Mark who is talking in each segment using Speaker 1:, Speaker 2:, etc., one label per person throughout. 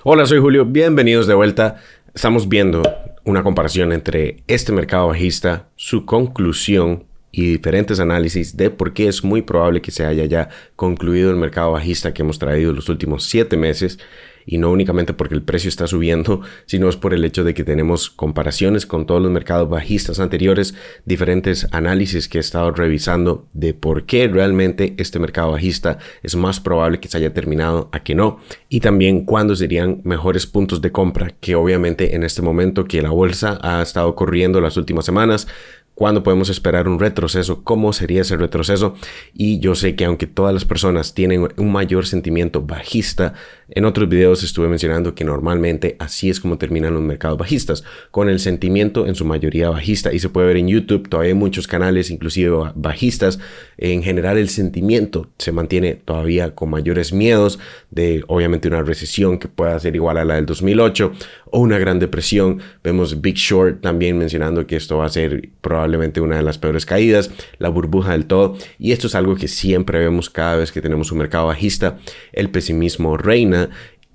Speaker 1: Hola, soy Julio. Bienvenidos de vuelta. Estamos viendo una comparación entre este mercado bajista, su conclusión y diferentes análisis de por qué es muy probable que se haya ya concluido el mercado bajista que hemos traído los últimos 7 meses. Y no únicamente porque el precio está subiendo, sino es por el hecho de que tenemos comparaciones con todos los mercados bajistas anteriores, diferentes análisis que he estado revisando de por qué realmente este mercado bajista es más probable que se haya terminado a que no, y también cuándo serían mejores puntos de compra, que obviamente en este momento que la bolsa ha estado corriendo las últimas semanas, ¿cuándo podemos esperar un retroceso? ¿Cómo sería ese retroceso? Y yo sé que aunque todas las personas tienen un mayor sentimiento bajista, en otros videos estuve mencionando que normalmente así es como terminan los mercados bajistas, con el sentimiento en su mayoría bajista. Y se puede ver en YouTube, todavía hay muchos canales, inclusive bajistas. En general el sentimiento se mantiene todavía con mayores miedos de obviamente una recesión que pueda ser igual a la del 2008 o una gran depresión. Vemos Big Short también mencionando que esto va a ser probablemente una de las peores caídas, la burbuja del todo, y esto es algo que siempre vemos cada vez que tenemos un mercado bajista. El pesimismo reina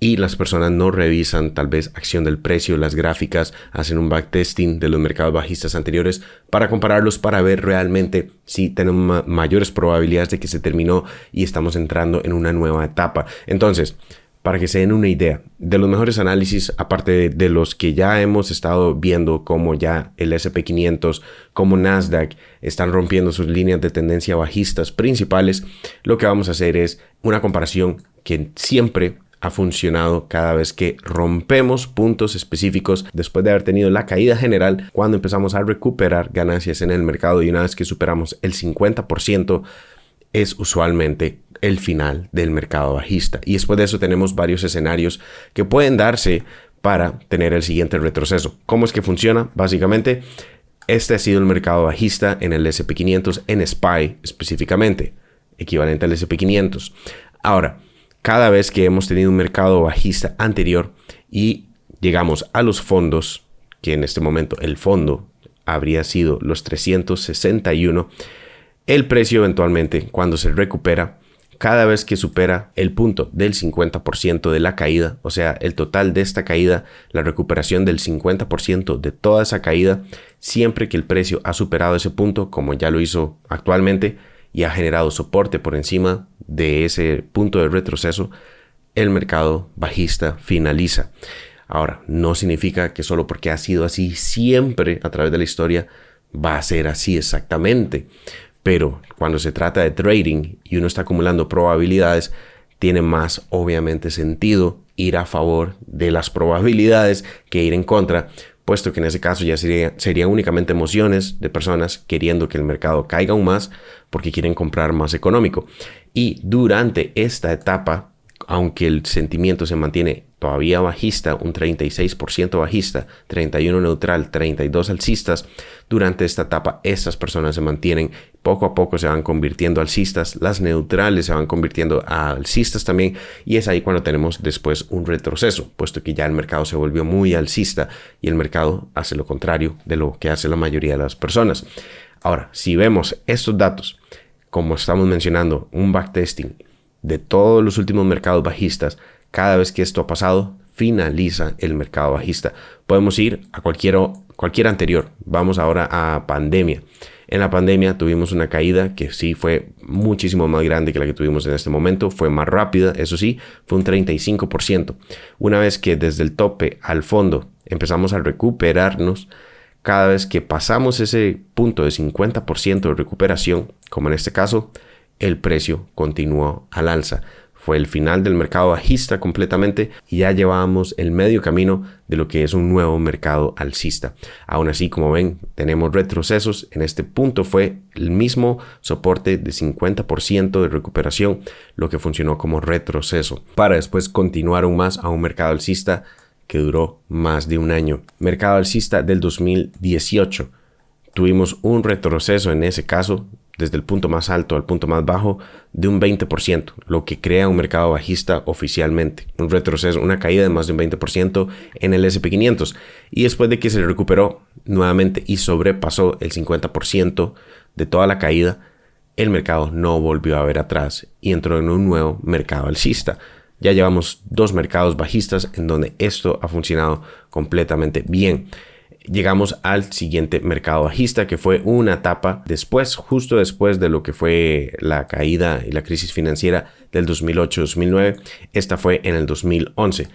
Speaker 1: y las personas no revisan tal vez acción del precio, las gráficas, hacen un backtesting de los mercados bajistas anteriores para compararlos, para ver realmente si tenemos mayores probabilidades de que se terminó y estamos entrando en una nueva etapa. Entonces, para que se den una idea de los mejores análisis, aparte de los que ya hemos estado viendo, como ya el S&P 500, como Nasdaq, están rompiendo sus líneas de tendencia bajistas principales, lo que vamos a hacer es una comparación que siempre ha funcionado cada vez que rompemos puntos específicos después de haber tenido la caída general, cuando empezamos a recuperar ganancias en el mercado, y una vez que superamos el 50%, es usualmente el final del mercado bajista. Y después de eso tenemos varios escenarios que pueden darse para tener el siguiente retroceso. ¿Cómo es que funciona? Básicamente, este ha sido el mercado bajista en el S&P 500, en SPY específicamente, equivalente al S&P 500. Ahora, cada vez que hemos tenido un mercado bajista anterior y llegamos a los fondos, que en este momento el fondo habría sido los 361, el precio eventualmente, cuando se recupera, cada vez que supera el punto del 50% de la caída, o sea, el total de esta caída, la recuperación del 50% de toda esa caída, siempre que el precio ha superado ese punto, como ya lo hizo actualmente, y ha generado soporte por encima de ese punto de retroceso, el mercado bajista finaliza. Ahora, no significa que solo porque ha sido así siempre a través de la historia va a ser así exactamente. Pero cuando se trata de trading y uno está acumulando probabilidades, tiene más obviamente sentido ir a favor de las probabilidades que ir en contra, puesto que en ese caso ya serían únicamente emociones de personas queriendo que el mercado caiga aún más porque quieren comprar más económico. Y durante esta etapa, aunque el sentimiento se mantiene todavía bajista, un 36% bajista, 31 neutral, 32 alcistas, durante esta etapa estas personas se mantienen, poco a poco se van convirtiendo alcistas, las neutrales se van convirtiendo a alcistas también, y es ahí cuando tenemos después un retroceso, puesto que ya el mercado se volvió muy alcista y el mercado hace lo contrario de lo que hace la mayoría de las personas. Ahora, si vemos estos datos, como estamos mencionando, un backtesting de todos los últimos mercados bajistas, cada vez que esto ha pasado, finaliza el mercado bajista. Podemos ir a cualquier anterior. Vamos ahora a pandemia. En la pandemia tuvimos una caída que sí fue muchísimo más grande que la que tuvimos en este momento. Fue más rápida, eso sí, fue un 35%. Una vez que desde el tope al fondo empezamos a recuperarnos, cada vez que pasamos ese punto de 50% de recuperación, como en este caso, el precio continuó al alza. Fue el final del mercado bajista completamente y ya llevábamos el medio camino de lo que es un nuevo mercado alcista. Aún así, como ven, tenemos retrocesos. En este punto fue el mismo soporte de 50% de recuperación lo que funcionó como retroceso, para después continuar aún más a un mercado alcista que duró más de un año. Mercado alcista del 2018. Tuvimos un retroceso en ese caso, desde el punto más alto al punto más bajo, de un 20%, lo que crea un mercado bajista oficialmente. Un retroceso, una caída de más de un 20% en el S&P 500. Y después de que se recuperó nuevamente y sobrepasó el 50% de toda la caída, el mercado no volvió a ver atrás y entró en un nuevo mercado alcista. Ya llevamos 2 mercados bajistas en donde esto ha funcionado completamente bien. Llegamos al siguiente mercado bajista, que fue una etapa después, justo después de lo que fue la caída y la crisis financiera del 2008-2009. Esta fue en el 2011.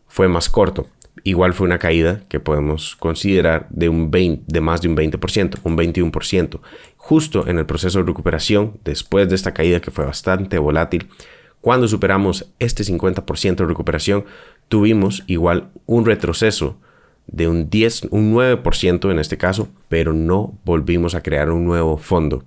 Speaker 1: Fue más corto. Igual fue una caída que podemos considerar de más de un 20%, un 21%. Justo en el proceso de recuperación, después de esta caída que fue bastante volátil, cuando superamos este 50% de recuperación, tuvimos igual un retroceso de un 9% en este caso, pero no volvimos a crear un nuevo fondo.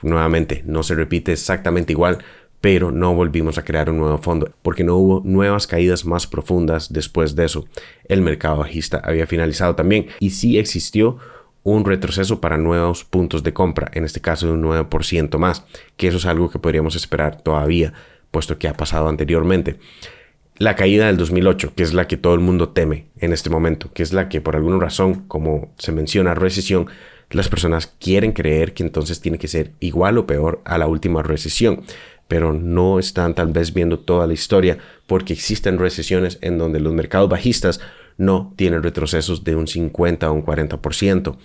Speaker 1: Nuevamente, no se repite exactamente igual, pero no volvimos a crear un nuevo fondo porque no hubo nuevas caídas más profundas después de eso. El mercado bajista había finalizado también y sí existió un retroceso para nuevos puntos de compra, en este caso de un 9% más, que eso es algo que podríamos esperar todavía, puesto que ha pasado anteriormente. La caída del 2008, que es la que todo el mundo teme en este momento, que es la que por alguna razón, como se menciona, recesión, las personas quieren creer que entonces tiene que ser igual o peor a la última recesión, pero no están tal vez viendo toda la historia porque existen recesiones en donde los mercados bajistas no tienen retrocesos de un 50 o un 40%.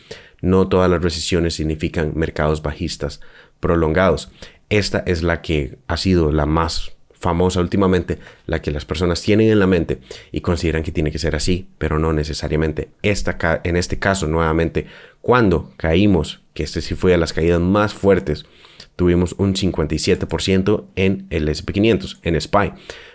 Speaker 1: No todas las recesiones significan mercados bajistas prolongados. Esta es la que ha sido la más famosa últimamente, la que las personas tienen en la mente y consideran que tiene que ser así, pero no necesariamente. En este caso, nuevamente, cuando caímos, que este sí fue de las caídas más fuertes, tuvimos un 57% en el S&P 500, en SPY.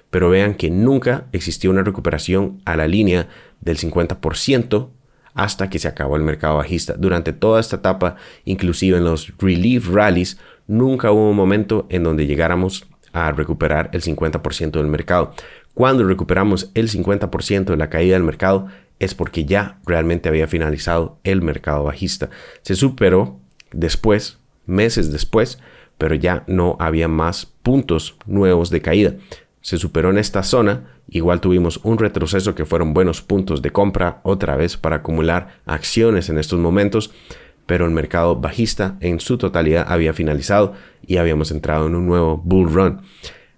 Speaker 1: Pero vean que nunca existió una recuperación a la línea del 50% hasta que se acabó el mercado bajista. Durante toda esta etapa, inclusive en los relief rallies, nunca hubo un momento en donde llegáramos a recuperar el 50% del mercado. Cuando recuperamos el 50% de la caída del mercado es porque ya realmente había finalizado el mercado bajista. Se superó después, meses después, pero ya no había más puntos nuevos de caída. Se superó en esta zona, igual tuvimos un retroceso que fueron buenos puntos de compra otra vez para acumular acciones en estos momentos, pero el mercado bajista en su totalidad había finalizado y habíamos entrado en un nuevo bull run.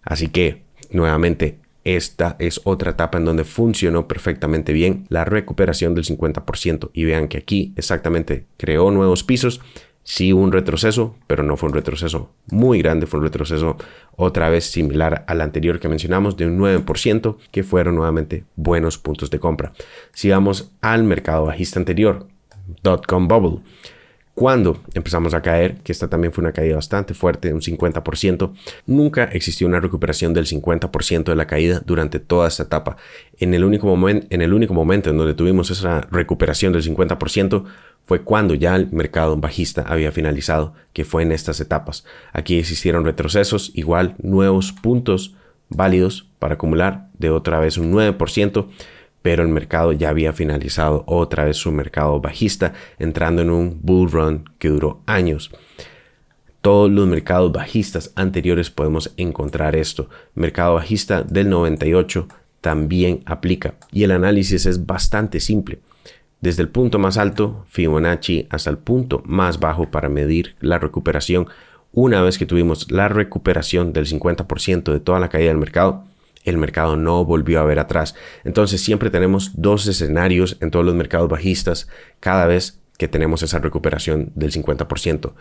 Speaker 1: Así que, nuevamente, esta es otra etapa en donde funcionó perfectamente bien la recuperación del 50%. Y vean que aquí exactamente creó nuevos pisos. Sí hubo un retroceso, pero no fue un retroceso muy grande, fue un retroceso otra vez similar al anterior que mencionamos de un 9%, que fueron nuevamente buenos puntos de compra. Si vamos al mercado bajista anterior, .com Bubble, cuando empezamos a caer, que esta también fue una caída bastante fuerte, de un 50%, nunca existió una recuperación del 50% de la caída durante toda esta etapa. En el único momento en donde tuvimos esa recuperación del 50% fue cuando ya el mercado bajista había finalizado, que fue en estas etapas. Aquí existieron retrocesos, igual nuevos puntos válidos para acumular de otra vez un 9%, pero el mercado ya había finalizado otra vez su mercado bajista, entrando en un bull run que duró años. Todos los mercados bajistas anteriores podemos encontrar esto. Mercado bajista del 98 también aplica y el análisis es bastante simple. Desde el punto más alto, Fibonacci, hasta el punto más bajo para medir la recuperación. Una vez que tuvimos la recuperación del 50% de toda la caída del mercado, el mercado no volvió a ver atrás. Entonces siempre tenemos dos escenarios en todos los mercados bajistas cada vez que tenemos esa recuperación del 50%.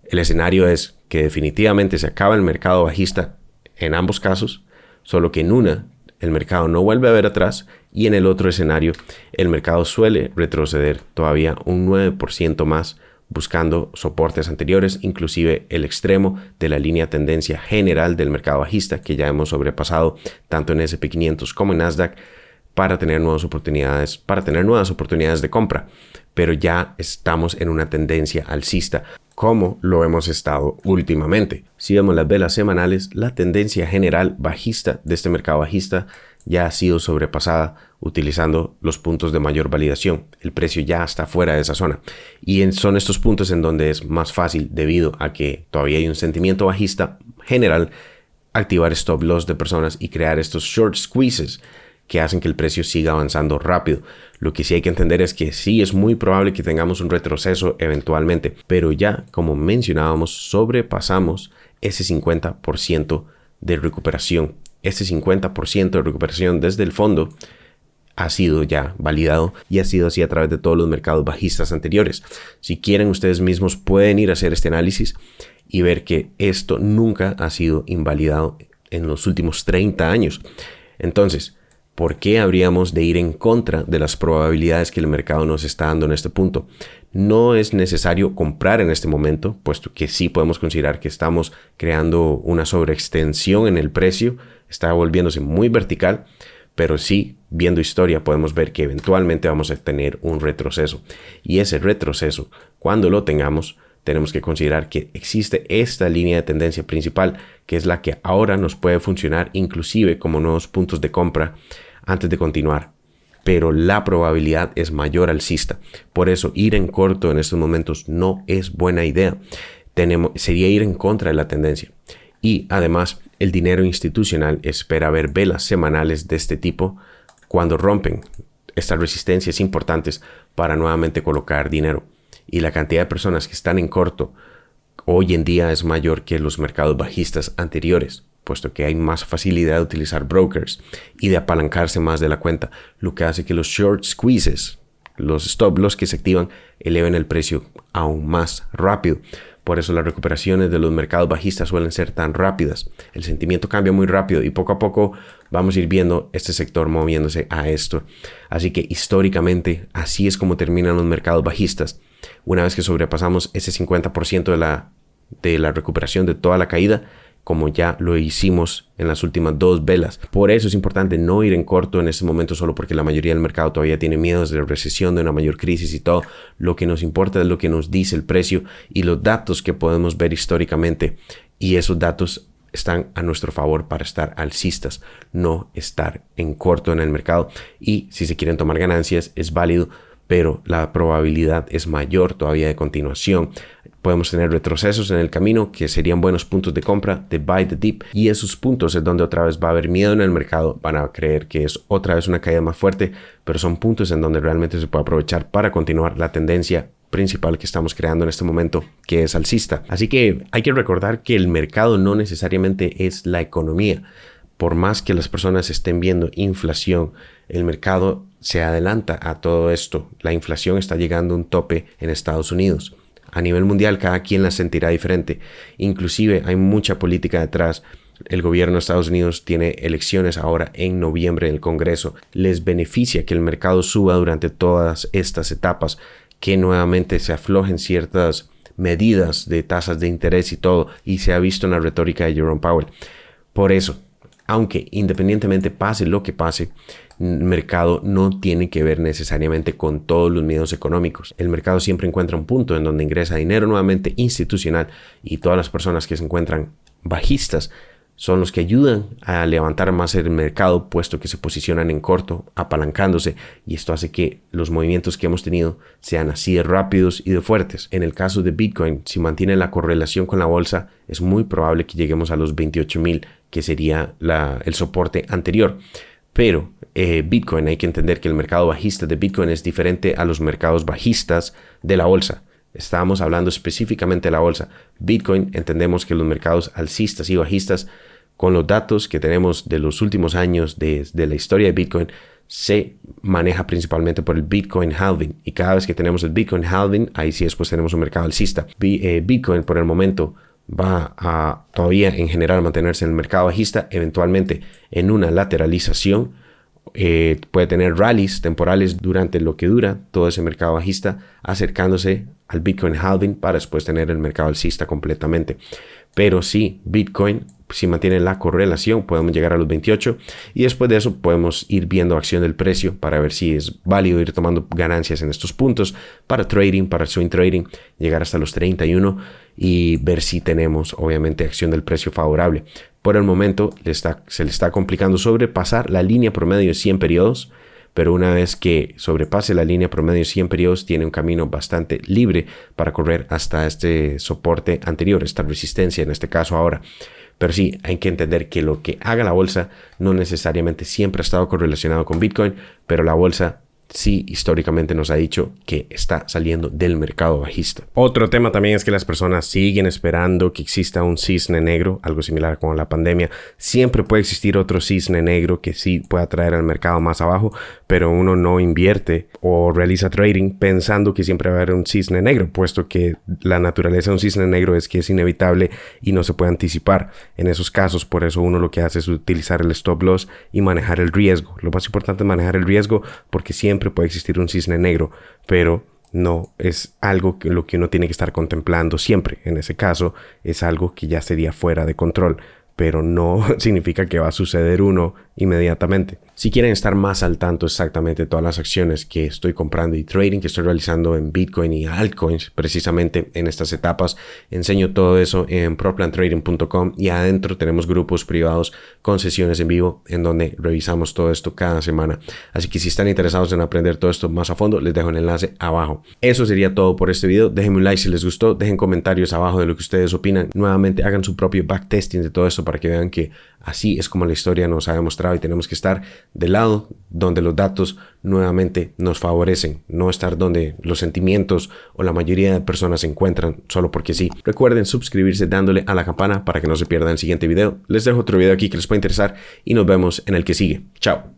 Speaker 1: El escenario es que definitivamente se acaba el mercado bajista en ambos casos, solo que en una el mercado no vuelve a ver atrás y en el otro escenario el mercado suele retroceder todavía un 9% más, buscando soportes anteriores, inclusive el extremo de la línea tendencia general del mercado bajista que ya hemos sobrepasado tanto en S&P 500 como en Nasdaq para tener nuevas oportunidades de compra. Pero ya estamos en una tendencia alcista, como lo hemos estado últimamente. Si vemos las velas semanales, la tendencia general bajista de este mercado bajista ya ha sido sobrepasada utilizando los puntos de mayor validación. El precio ya está fuera de esa zona. Y son estos puntos en donde es más fácil, debido a que todavía hay un sentimiento bajista general, activar stop loss de personas y crear estos short squeezes que hacen que el precio siga avanzando rápido. Lo que sí hay que entender es que sí es muy probable que tengamos un retroceso eventualmente, pero ya, como mencionábamos, sobrepasamos ese 50% de recuperación este 50% de recuperación desde el fondo ha sido ya validado y ha sido así a través de todos los mercados bajistas anteriores. Si quieren, ustedes mismos pueden ir a hacer este análisis y ver que esto nunca ha sido invalidado en los últimos 30 años. Entonces, ¿por qué habríamos de ir en contra de las probabilidades que el mercado nos está dando en este punto? No es necesario comprar en este momento, puesto que sí podemos considerar que estamos creando una sobreextensión en el precio, está volviéndose muy vertical, pero sí, viendo historia, podemos ver que eventualmente vamos a tener un retroceso. Y ese retroceso, cuando lo tengamos, tenemos que considerar que existe esta línea de tendencia principal, que es la que ahora nos puede funcionar inclusive como nuevos puntos de compra antes de continuar. Pero la probabilidad es mayor alcista. Por eso ir en corto en estos momentos no es buena idea. Sería ir en contra de la tendencia. Y además, el dinero institucional espera ver velas semanales de este tipo cuando rompen estas resistencias importantes para nuevamente colocar dinero. Y la cantidad de personas que están en corto hoy en día es mayor que los mercados bajistas anteriores, puesto que hay más facilidad de utilizar brokers y de apalancarse más de la cuenta, lo que hace que los short squeezes, los stop loss que se activan, eleven el precio aún más rápido. Por eso las recuperaciones de los mercados bajistas suelen ser tan rápidas. El sentimiento cambia muy rápido y poco a poco vamos a ir viendo este sector moviéndose a esto. Así que históricamente así es como terminan los mercados bajistas. Una vez que sobrepasamos ese 50% de la recuperación de toda la caída, como ya lo hicimos en las últimas 2 velas. Por eso es importante no ir en corto en este momento solo porque la mayoría del mercado todavía tiene miedos de recesión, de una mayor crisis y todo. Lo que nos importa es lo que nos dice el precio y los datos que podemos ver históricamente. Y esos datos están a nuestro favor para estar alcistas, no estar en corto en el mercado. Y si se quieren tomar ganancias es válido, pero la probabilidad es mayor todavía de continuación. Podemos tener retrocesos en el camino que serían buenos puntos de compra, de buy the dip, y esos puntos es donde otra vez va a haber miedo en el mercado, van a creer que es otra vez una caída más fuerte, pero son puntos en donde realmente se puede aprovechar para continuar la tendencia principal que estamos creando en este momento, que es alcista. Así que hay que recordar que el mercado no necesariamente es la economía. Por más que las personas estén viendo inflación, el mercado se adelanta a todo esto. La inflación está llegando a un tope en Estados Unidos. A nivel mundial, cada quien la sentirá diferente. Inclusive hay mucha política detrás. El gobierno de Estados Unidos tiene elecciones ahora en noviembre en el Congreso. Les beneficia que el mercado suba durante todas estas etapas, que nuevamente se aflojen ciertas medidas de tasas de interés y todo. Y se ha visto en la retórica de Jerome Powell. Por eso, aunque independientemente pase lo que pase, el mercado no tiene que ver necesariamente con todos los miedos económicos. El mercado siempre encuentra un punto en donde ingresa dinero nuevamente institucional y todas las personas que se encuentran bajistas son los que ayudan a levantar más el mercado, puesto que se posicionan en corto, apalancándose, y esto hace que los movimientos que hemos tenido sean así de rápidos y de fuertes. En el caso de Bitcoin, si mantiene la correlación con la bolsa, es muy probable que lleguemos a los 28,000, que sería el soporte anterior. Pero Bitcoin, hay que entender que el mercado bajista de Bitcoin es diferente a los mercados bajistas de la bolsa. Estábamos hablando específicamente de la bolsa. Bitcoin, entendemos que los mercados alcistas y bajistas, con los datos que tenemos de los últimos años de la historia de Bitcoin, se maneja principalmente por el Bitcoin halving. Y cada vez que tenemos el Bitcoin halving, ahí sí después tenemos un mercado alcista. Bitcoin por el momento va a todavía en general mantenerse en el mercado bajista, eventualmente en una lateralización. Puede tener rallies temporales durante lo que dura todo ese mercado bajista, acercándose al Bitcoin halving para después tener el mercado alcista completamente. Pero sí, Bitcoin, si mantiene la correlación, podemos llegar a los 28 y después de eso podemos ir viendo acción del precio para ver si es válido ir tomando ganancias en estos puntos para trading, para swing trading, llegar hasta los 31 y ver si tenemos obviamente acción del precio favorable. Por el momento se le está complicando sobrepasar la línea promedio de 100 periodos, pero una vez que sobrepase la línea promedio de 100 periodos, tiene un camino bastante libre para correr hasta este soporte anterior, esta resistencia en este caso ahora. Pero sí, hay que entender que lo que haga la bolsa no necesariamente siempre ha estado correlacionado con Bitcoin, pero la bolsa sí históricamente nos ha dicho que está saliendo del mercado bajista. Otro tema también es que las personas siguen esperando que exista un cisne negro, algo similar como la pandemia. Siempre puede existir otro cisne negro que sí pueda traer al mercado más abajo, pero uno no invierte o realiza trading pensando que siempre va a haber un cisne negro, puesto que la naturaleza de un cisne negro es que es inevitable y no se puede anticipar. En esos casos, por eso uno lo que hace es utilizar el stop loss y manejar el riesgo. Lo más importante es manejar el riesgo, porque siempre puede existir un cisne negro, pero no es algo que lo que uno tiene que estar contemplando siempre. En ese caso es algo que ya sería fuera de control, pero no significa que va a suceder uno inmediatamente. Si quieren estar más al tanto exactamente de todas las acciones que estoy comprando y trading que estoy realizando en Bitcoin y altcoins, precisamente en estas etapas, enseño todo eso en proplantrading.com, y adentro tenemos grupos privados con sesiones en vivo en donde revisamos todo esto cada semana. Así que si están interesados en aprender todo esto más a fondo, les dejo el enlace abajo. Eso sería todo por este video. Déjenme un like si les gustó, dejen comentarios abajo de lo que ustedes opinan. Nuevamente hagan su propio backtesting de todo esto para que vean que así es como la historia nos ha demostrado, y tenemos que estar del lado donde los datos nuevamente nos favorecen, no estar donde los sentimientos o la mayoría de personas se encuentran solo porque sí. Recuerden suscribirse dándole a la campana para que no se pierdan el siguiente video. Les dejo otro video aquí que les puede interesar y nos vemos en el que sigue. Chao.